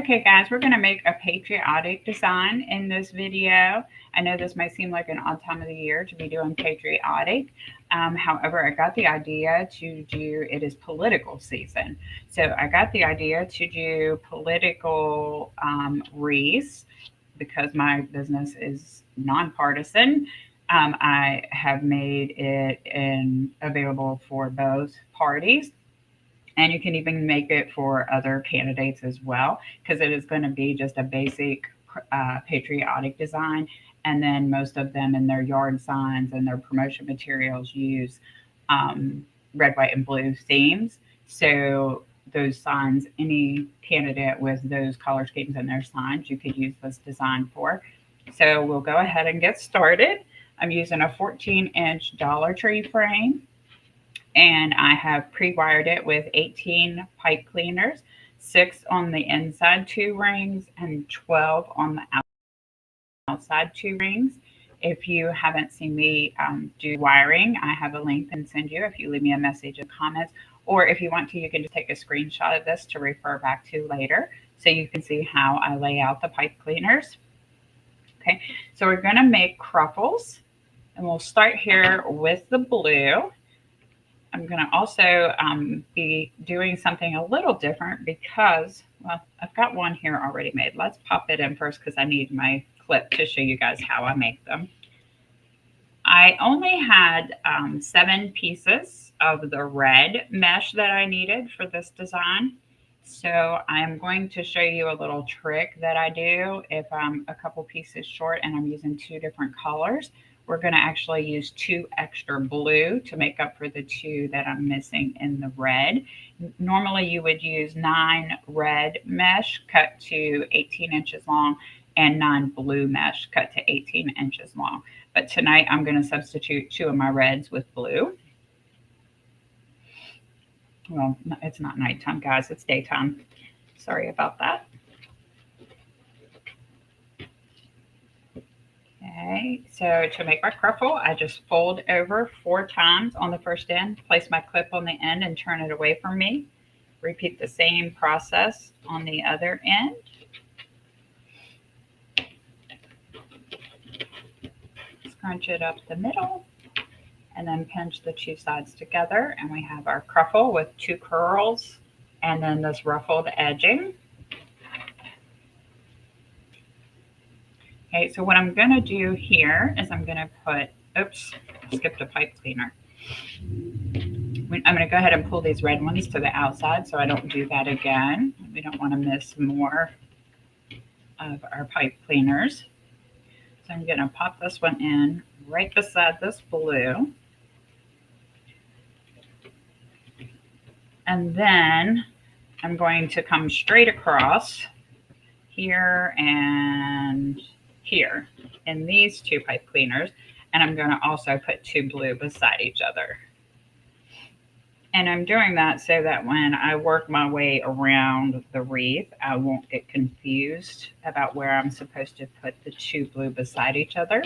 Okay guys, we're going to make a patriotic design in this video. I know this might seem like an odd time of the year to be doing patriotic. However, I got the idea to do, it is political season. So I got the idea to do political wreaths because my business is nonpartisan. I have made it available for both parties. And you can even make it for other candidates as well, because it is going to be just a basic patriotic design. And then most of them in their yard signs and their promotion materials use red, white, and blue themes. So those signs, any candidate with those color schemes in their signs, you could use this design for. So we'll go ahead and get started. I'm using a 14-inch Dollar Tree frame, and I have pre-wired it with 18 pipe cleaners, 6 on the inside 2 rings and 12 on the outside 2 rings. If you haven't seen me do wiring, I have a link and send you if you leave me a message in the comments, or if you want to, you can just take a screenshot of this to refer back to later so you can see how I lay out the pipe cleaners. Okay, so we're going to make cruffles, and we'll start here with the blue. I'm going to also be doing something a little different because, well, I've got one here already made. Let's pop it in first because I need my clip to show you guys how I make them. I only had 7 pieces of the red mesh that I needed for this design. So I'm going to show you a little trick that I do if I'm a couple pieces short and I'm using 2 different colors. We're going to actually use 2 extra blue to make up for the 2 that I'm missing in the red. Normally you would use 9 red mesh cut to 18 inches long and 9 blue mesh cut to 18 inches long. But tonight I'm going to substitute 2 of my reds with blue. Well, it's not nighttime, guys. It's daytime. Sorry about that. Okay, so to make my cruffle, I just fold over 4 times on the first end, place my clip on the end and turn it away from me. Repeat the same process on the other end. Scrunch it up the middle and then pinch the 2 sides together, and we have our cruffle with 2 curls and then this ruffled edging. Okay, so what I'm going to do here is I'm going to put, oops, skipped a pipe cleaner. I'm going to go ahead and pull these red ones to the outside so I don't do that again. We don't want to miss more of our pipe cleaners. So I'm going to pop this one in right beside this blue. And then I'm going to come straight across here and here in these 2 pipe cleaners, and I'm going to also put 2 blue beside each other. And I'm doing that so that when I work my way around the wreath, I won't get confused about where I'm supposed to put the 2 blue beside each other,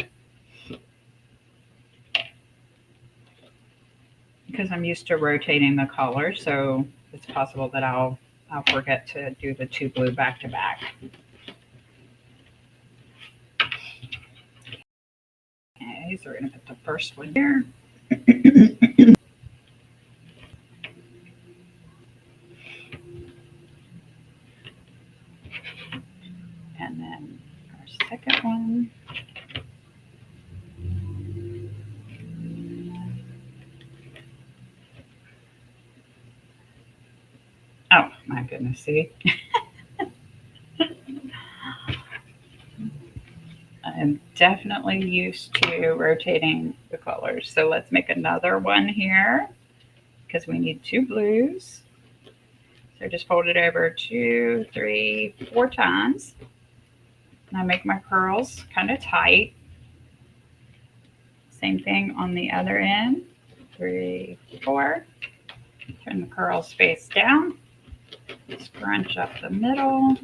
because I'm used to rotating the color, so it's possible that I'll forget to do the 2 blue back to back. Okay, so we're going to put the first one here. And then our second one. Oh, my goodness, see? I'm definitely used to rotating the colors. So let's make another one here because we need 2 blues. So just fold it over 2, 3, 4 times. And I make my curls kind of tight. Same thing on the other end. 3, 4. Turn the curls face down. Scrunch up the middle.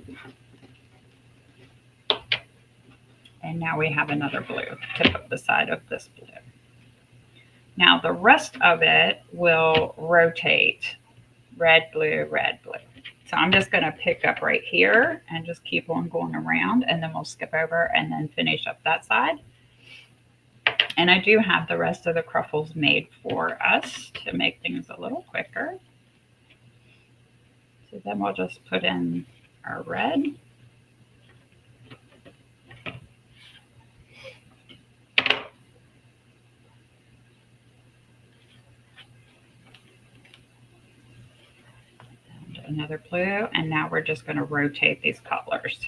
And now we have another blue, tip of the side of this blue. Now the rest of it will rotate red, blue, red, blue. So I'm just going to pick up right here and just keep on going around, and then we'll skip over and then finish up that side. And I do have the rest of the cruffles made for us to make things a little quicker. So then we'll just put in our red. Another blue, and now we're just going to rotate these colors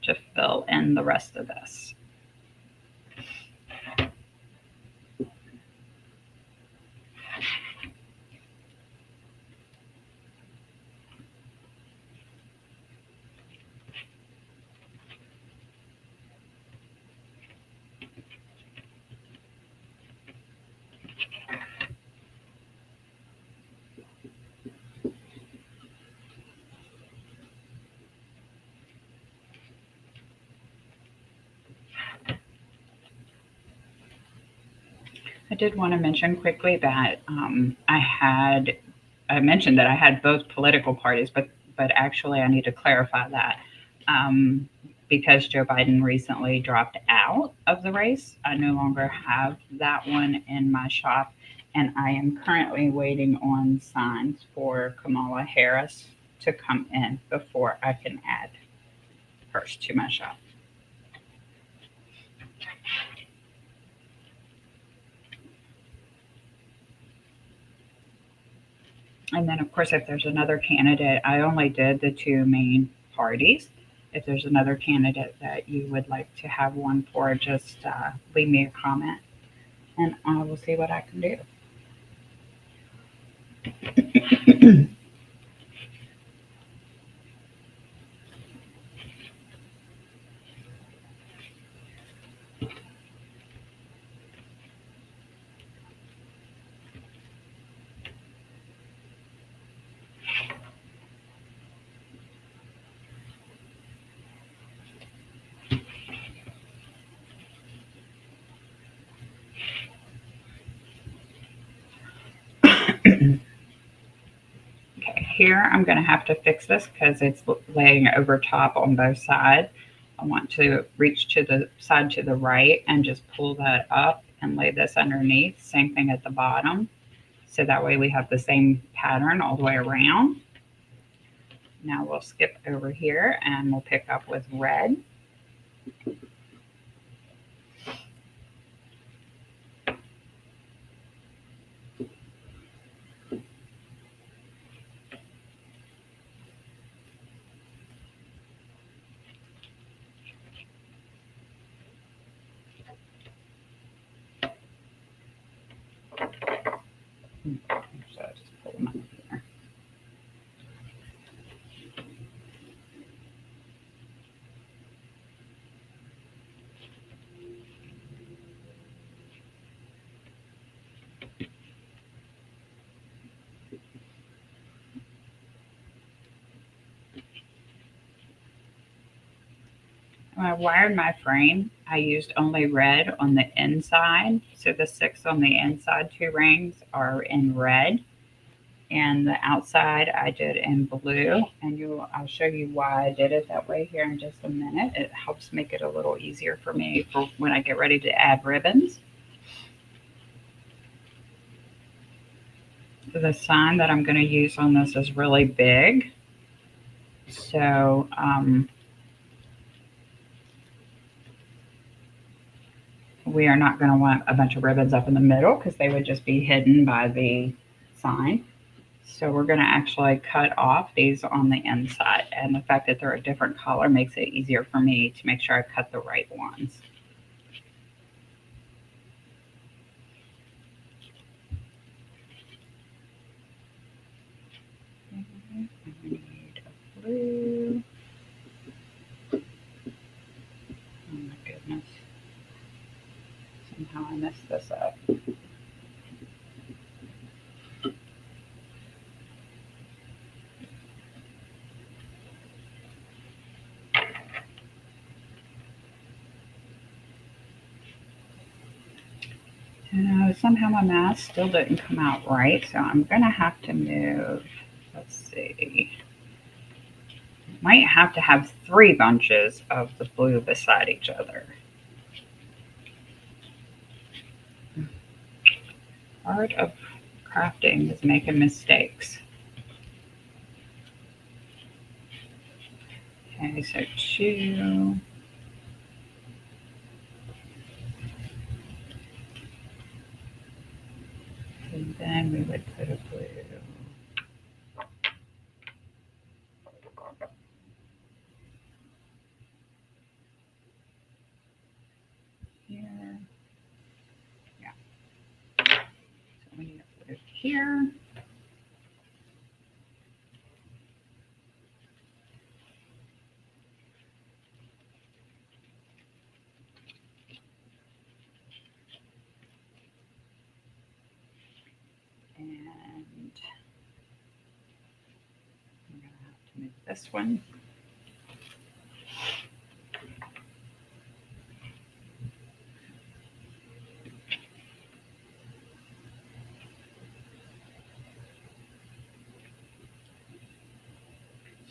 to fill in the rest of this. I did want to mention quickly that I mentioned that I had both political parties, but actually I need to clarify that because Joe Biden recently dropped out of the race. I no longer have that one in my shop, and I am currently waiting on signs for Kamala Harris to come in before I can add hers to my shop. And then, of course, if there's another candidate, I only did the two main parties. If there's another candidate that you would like to have one for, just leave me a comment and I will see what I can do. Okay, here I'm going to have to fix this because it's laying over top on both sides. I want to reach to the side to the right and just pull that up and lay this underneath. Same thing at the bottom. So that way we have the same pattern all the way around. Now we'll skip over here and we'll pick up with red. So I just pull them up here. When I wired my frame, I used only red on the inside. So the 6 on the inside 2 rings are in red. And the outside I did in blue. And I'll show you why I did it that way here in just a minute. It helps make it a little easier for me for when I get ready to add ribbons. The sign that I'm going to use on this is really big. So we are not going to want a bunch of ribbons up in the middle because they would just be hidden by the sign. So we're going to actually cut off these on the inside. And the fact that they're a different color makes it easier for me to make sure I cut the right ones. I need a blue. Oh my goodness. Somehow I messed this up. Somehow my mask still didn't come out right, so I'm going to have to move. Let's see. Might have to have 3 bunches of the blue beside each other. Part of crafting is making mistakes. Okay, so 2. And then we would put a blue. Here. Yeah. So we need a blue here. And we're going to have to move this one.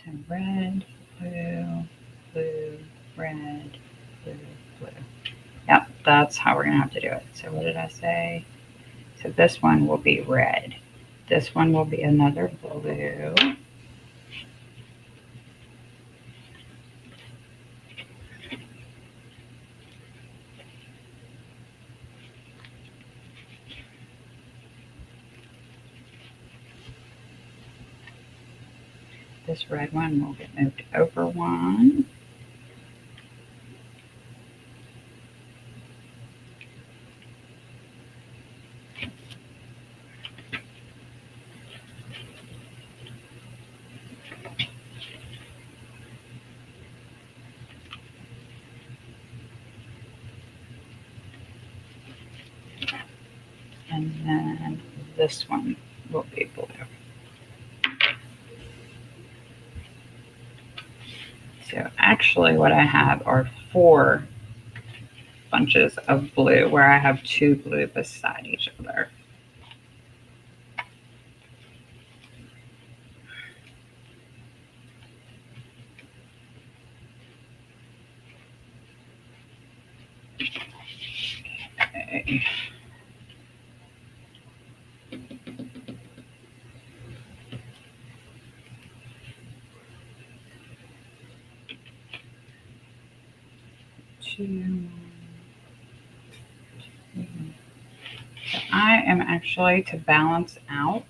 So red, blue, blue, red, blue, blue. Yep, that's how we're going to have to do it. So what did I say? So this one will be red. This one will be another blue. This red one will get moved over one. And then this one will be blue. So actually what I have are 4 bunches of blue where I have 2 blue beside each other. Okay. So I am actually, to balance out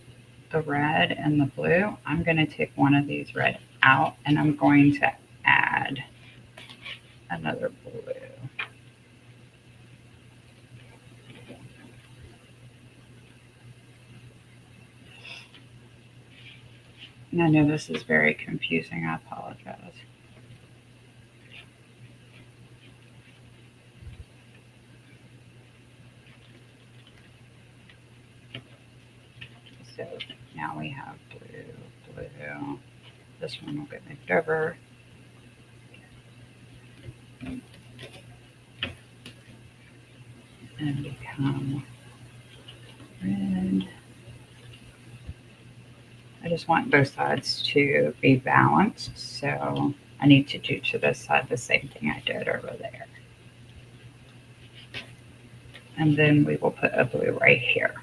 the red and the blue, I'm going to take one of these red out and I'm going to add another blue. And I know this is very confusing. I apologize. So now we have blue, blue. This one will get moved over. And become red. I just want both sides to be balanced, so I need to do to this side the same thing I did over there. And then we will put a blue right here.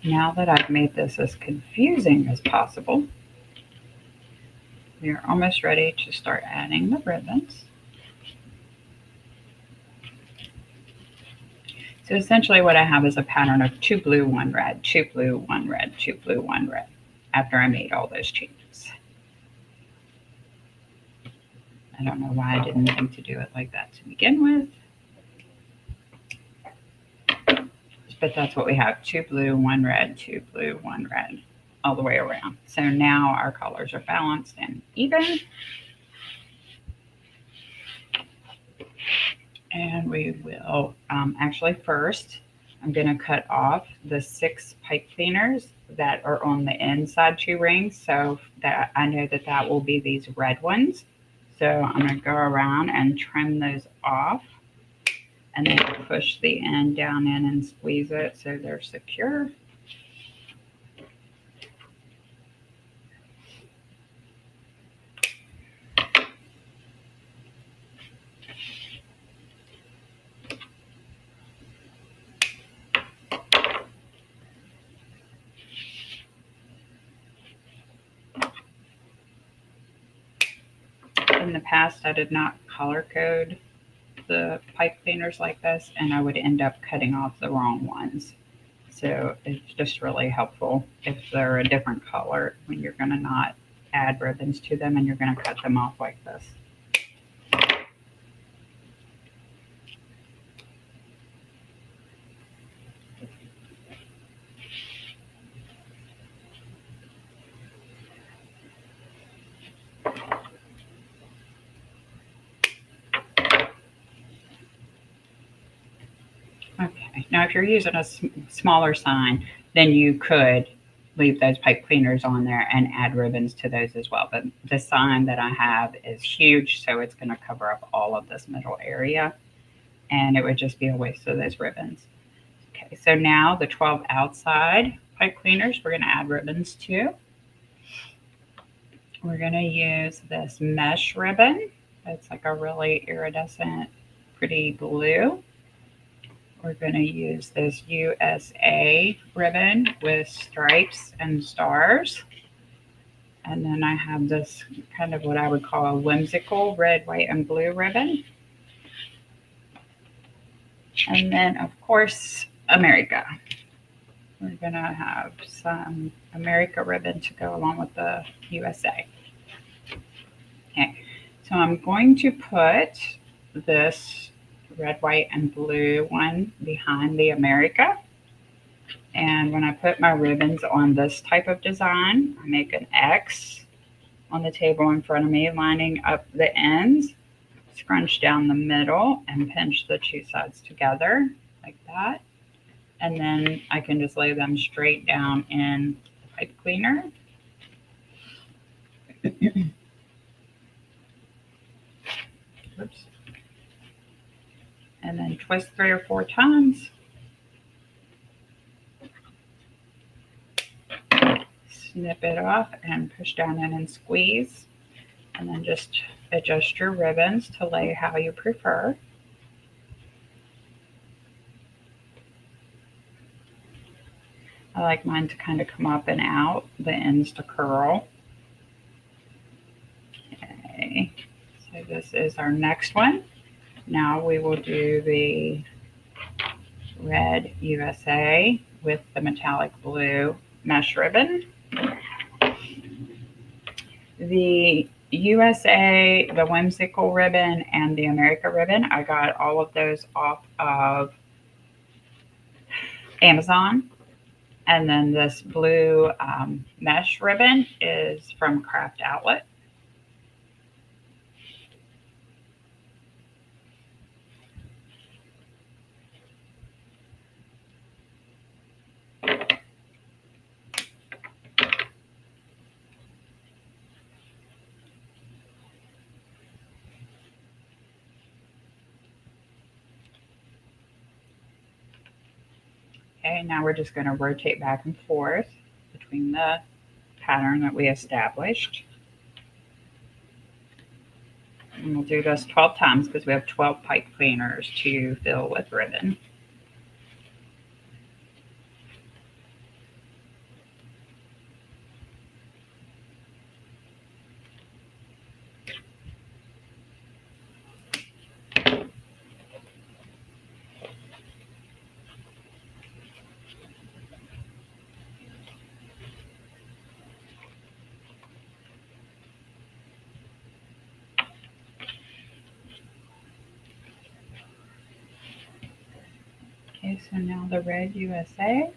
Now that I've made this as confusing as possible, we are almost ready to start adding the ribbons. So essentially what I have is a pattern of 2 blue, 1 red, 2 blue, 1 red, 2 blue, 1 red, after I made all those changes. I don't know why I didn't think to do it like that to begin with. But that's what we have, 2 blue, 1 red, 2 blue, 1 red, all the way around. So now our colors are balanced and even. And we will, actually first, I'm going to cut off the 6 pipe cleaners that are on the inside 2 rings. So that I know that that will be these red ones. So I'm going to go around and trim those off and then push the end down in and squeeze it so they're secure. In the past, I did not color code the pipe cleaners like this, and I would end up cutting off the wrong ones. So it's just really helpful if they're a different color when you're going to not add ribbons to them and you're going to cut them off like this. Okay, now if you're using a smaller sign, then you could leave those pipe cleaners on there and add ribbons to those as well. But the sign that I have is huge, so it's going to cover up all of this middle area, and it would just be a waste of those ribbons. Okay, so now the 12 outside pipe cleaners, we're going to add ribbons to. We're going to use this mesh ribbon. It's like a really iridescent, pretty blue. We're going to use this USA ribbon with stripes and stars. And then I have this kind of what I would call a whimsical red, white, and blue ribbon. And then, of course, America. We're going to have some America ribbon to go along with the USA. Okay, so I'm going to put this red, white, and blue one behind the America. And when I put my ribbons on this type of design, I make an X on the table in front of me, lining up the ends, scrunch down the middle, and pinch the 2 sides together like that. And then I can just lay them straight down in the pipe cleaner. Oops. And then twist 3 or 4 times. Snip it off and push down in and squeeze. And then just adjust your ribbons to lay how you prefer. I like mine to kind of come up and out, the ends to curl. Okay, so this is our next one. Now we will do the red USA with the metallic blue mesh ribbon. The USA, the whimsical ribbon, and the America ribbon, I got all of those off of Amazon. And then this blue mesh ribbon is from Craft Outlet. Okay, now we're just going to rotate back and forth between the pattern that we established. And we'll do this 12 times because we have 12 pipe cleaners to fill with ribbon. Okay, so now the red USA.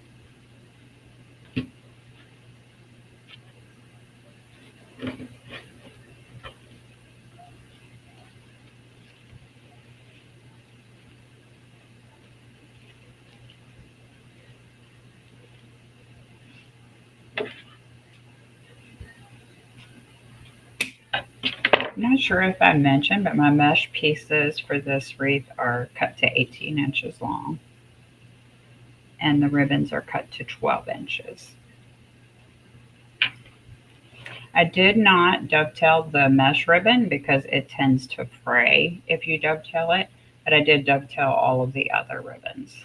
I'm not sure if I mentioned, but my mesh pieces for this wreath are cut to 18 inches long, and the ribbons are cut to 12 inches. I did not dovetail the mesh ribbon because it tends to fray if you dovetail it, but I did dovetail all of the other ribbons.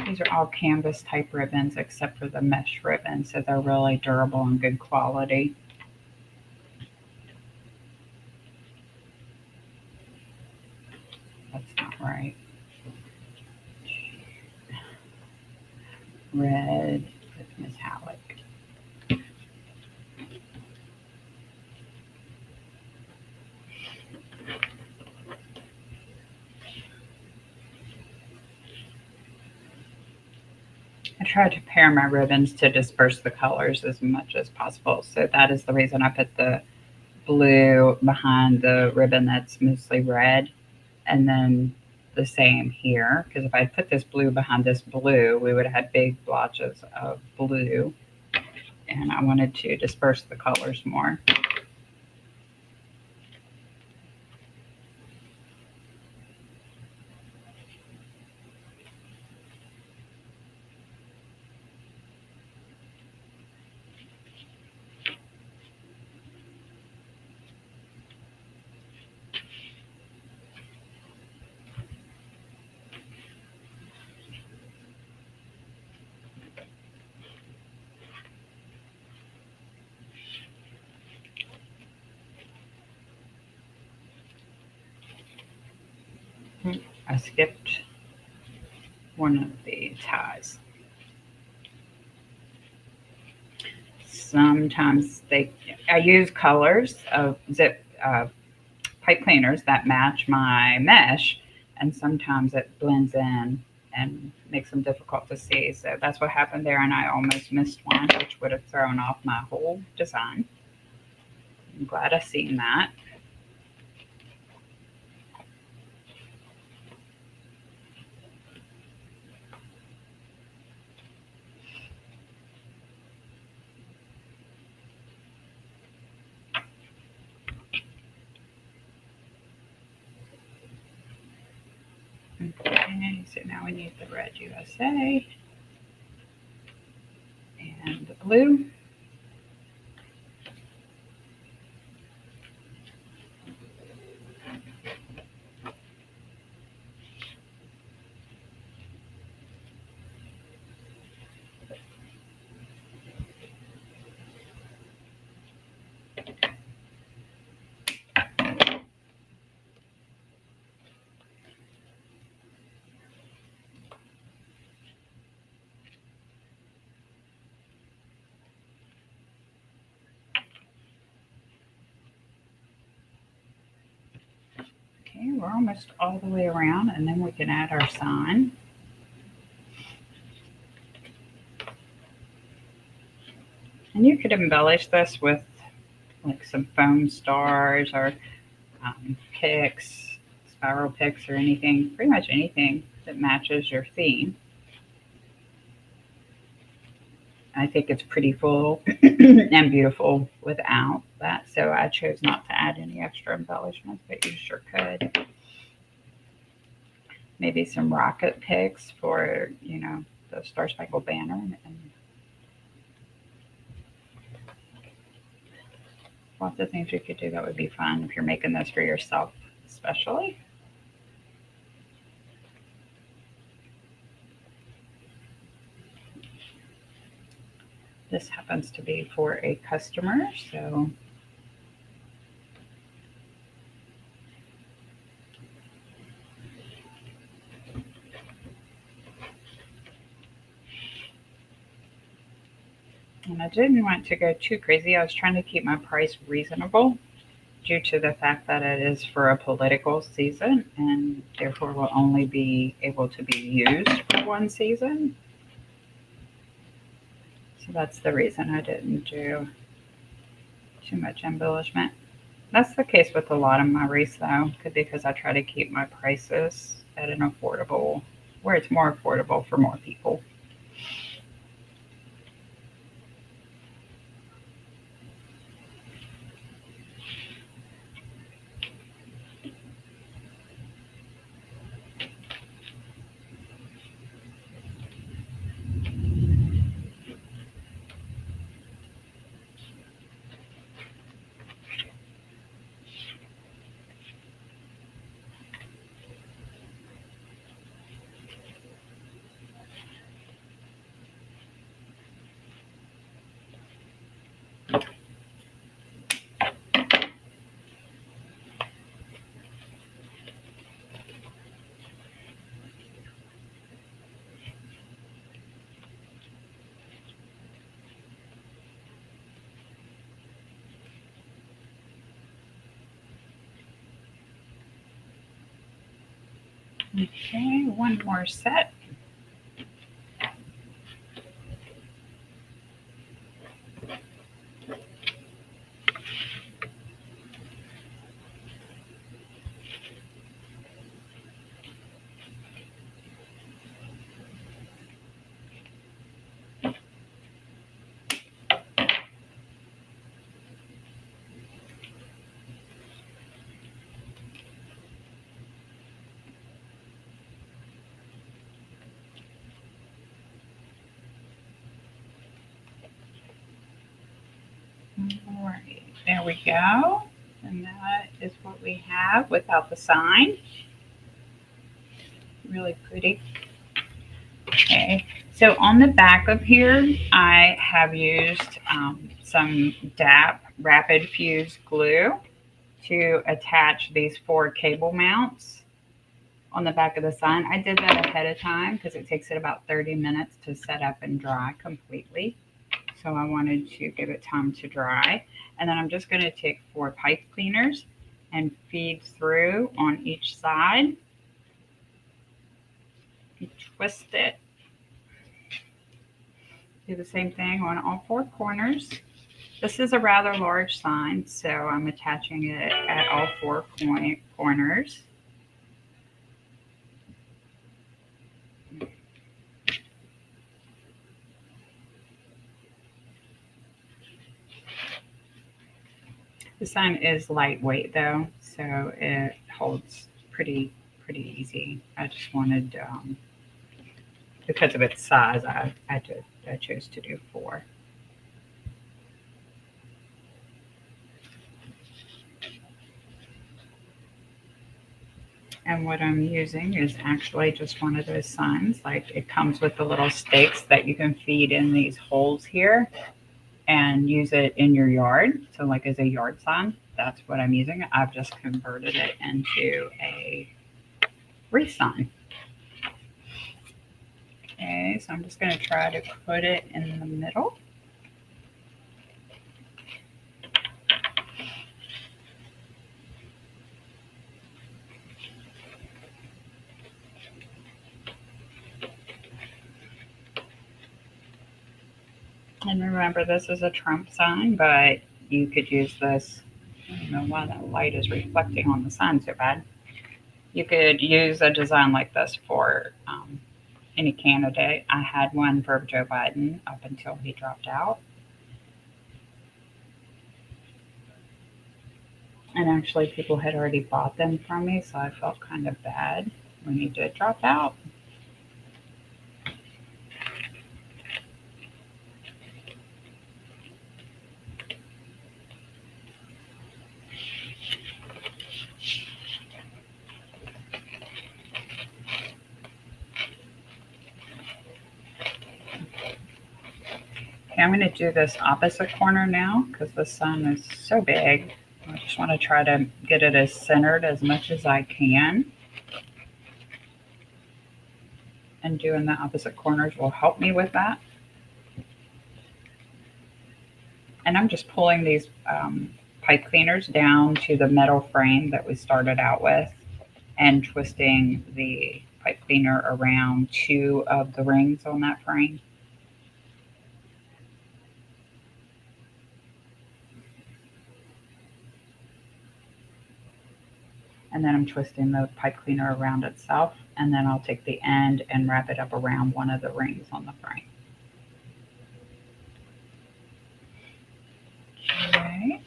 These are all canvas type ribbons except for the mesh ribbon, so they're really durable and good quality. That's not right. Red with metallic. I try to pair my ribbons to disperse the colors as much as possible. So that is the reason I put the blue behind the ribbon that's mostly red, and then the same here, because if I put this blue behind this blue, we would have had big blotches of blue, and I wanted to disperse the colors more. I skipped one of the ties. Sometimes I use colors of zip pipe cleaners that match my mesh, and sometimes it blends in and makes them difficult to see. So that's what happened there, and I almost missed one, which would have thrown off my whole design. I'm glad I seen that. Okay, so now we need the red USA and the blue. Okay, we're almost all the way around, and then we can add our sign. And you could embellish this with like some foam stars or picks, spiral picks, or anything, pretty much anything that matches your theme. I think it's pretty full and beautiful without that, so I chose not to add any extra embellishments, but you sure could. Maybe some rocket picks for, the Star Spangled Banner, and lots of things you could do that would be fun if you're making this for yourself, especially. This happens to be for a customer, so And I didn't want to go too crazy. I was trying to keep my price reasonable due to the fact that it is for a political season and therefore will only be able to be used for one season. So that's the reason I didn't do too much embellishment. That's the case with a lot of my wreaths though, because I try to keep my prices at an affordable, where it's more affordable for more people. Okay, one more set. All right, there we go. And that is what we have without the sign. Really pretty. Okay, so on the back of here, I have used some DAP Rapid Fuse glue to attach these 4 cable mounts on the back of the sign. I did that ahead of time because it takes it about 30 minutes to set up and dry completely. So I wanted to give it time to dry. And then I'm just going to take 4 pipe cleaners and feed through on each side. You twist it. Do the same thing on all 4 corners. This is a rather large sign, so I'm attaching it at all 4 corners. The sign is lightweight though, so it holds pretty easy. I just wanted, because of its size, I chose to do 4. And what I'm using is actually just one of those signs. Like, it comes with the little stakes that you can feed in these holes here and use it in your yard. So like as a yard sign, that's what I'm using. I've just converted it into a wreath sign. Okay, so I'm just going to try to put it in the middle. And remember, this is a Trump sign, but you could use this. I don't know why that light is reflecting on the sign so bad. You could use a design like this for any candidate. I had one for Joe Biden up until he dropped out. And actually, people had already bought them from me, so I felt kind of bad when he did drop out. Okay, I'm going to do this opposite corner now because the sun is so big. I just want to try to get it as centered as much as I can. And doing the opposite corners will help me with that. And I'm just pulling these pipe cleaners down to the metal frame that we started out with and twisting the pipe cleaner around 2 of the rings on that frame. And then I'm twisting the pipe cleaner around itself, and then I'll take the end and wrap it up around one of the rings on the frame. Okay,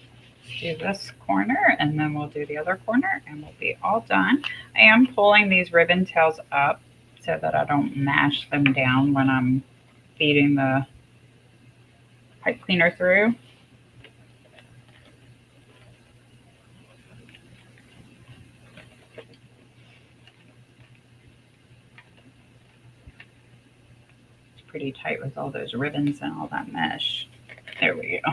do this corner and then we'll do the other corner and we'll be all done. I am pulling these ribbon tails up so that I don't mash them down when I'm feeding the pipe cleaner through. It's pretty tight with all those ribbons and all that mesh. There we go.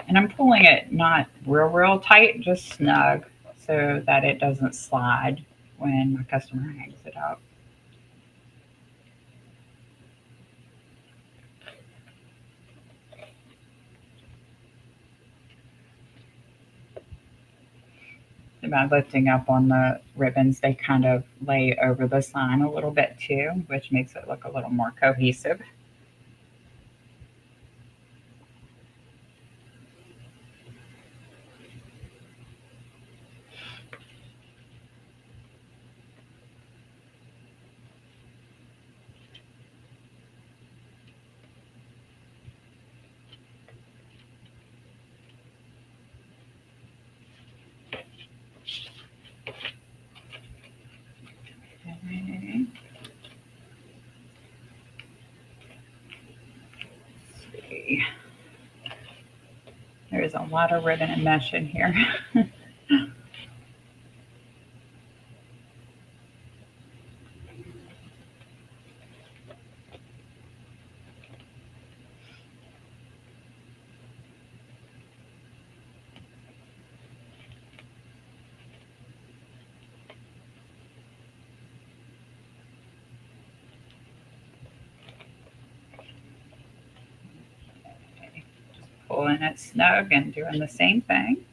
And I'm pulling it not real tight, just snug so that it doesn't slide when my customer hangs it up. By lifting up on the ribbons, they kind of lay over the sign a little bit too, which makes it look a little more cohesive. Okay. Let's see. There's a lot of ribbon and mesh in here. Pulling it snug and doing the same thing.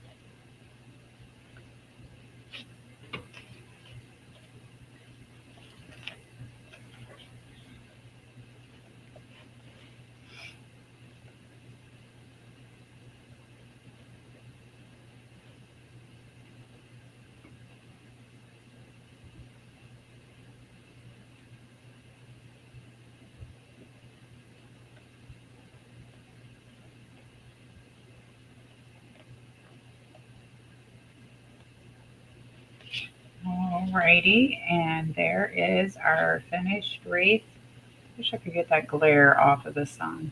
Alrighty, and there is our finished wreath. Wish I could get that glare off of the sun.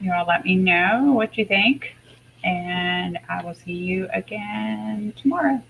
You all let me know what you think, and I will see you again tomorrow.